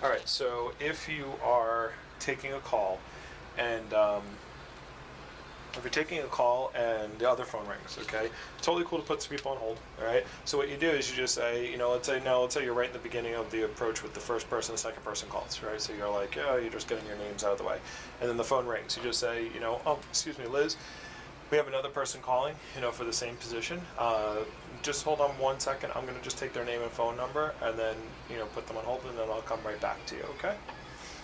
All right, so if you are taking a call and if you're taking a call and the other phone rings, okay, totally cool to put some people on hold, all right? So what you do is you just say, let's say you're right in the beginning of the approach with the first person, the second person calls, right? So you're like, you're just getting your names out of the way. And then the phone rings. You just say, oh, excuse me, Liz, we have another person calling, for the same position. Just hold on 1 second. I'm going to just take their name and phone number and then, put them on hold, and then I'll come right back to you, okay?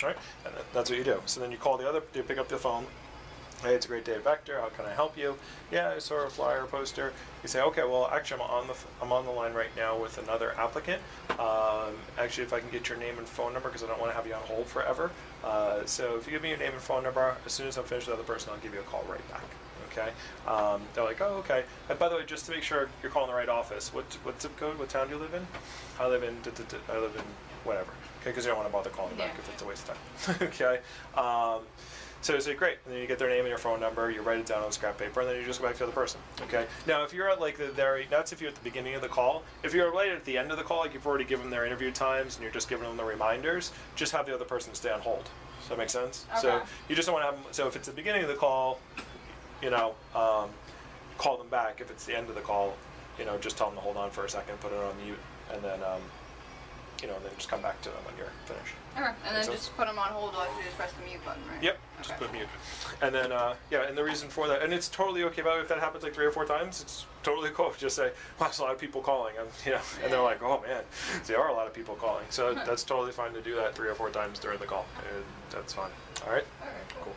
All right? And that's what you do. So then you pick up the phone. Hey, it's a great day at Vector. How can I help you? Yeah, I saw a flyer poster. You say, okay, well, actually, I'm on the line right now with another applicant. Actually, if I can get your name and phone number, because I don't want to have you on hold forever. So if you give me your name and phone number, as soon as I'm finished with the other person, I'll give you a call right back. Okay? They're like, oh, okay. And by the way, just to make sure you're calling the right office, what zip code? What town do you live in? I live in whatever. Okay, because you don't want to bother calling back if it's a waste of time. Okay. So you say, great, and then you get their name and your phone number, you write it down on scrap paper, and then you just go back to the other person, okay? Now, if you're at that's if you're at the beginning of the call. If you're right at the end of the call, like you've already given them their interview times, and you're just giving them the reminders, just have the other person stay on hold. Does that make sense? Okay. So you just don't want to have them, so if it's the beginning of the call, call them back. If it's the end of the call, just tell them to hold on for a second, put it on mute, and then, then just come back to them when you're finished. Okay, and then just put them on hold while you just press the mute button, right? Yep, just put mute. And then, and the reason for that, and it's totally okay, by the way, if that happens like 3 or 4 times, it's totally cool. Just say, well, there's a lot of people calling, and they're like, oh man, there are a lot of people calling. So that's totally fine to do that 3 or 4 times during the call. And that's fine. All right? All right, cool.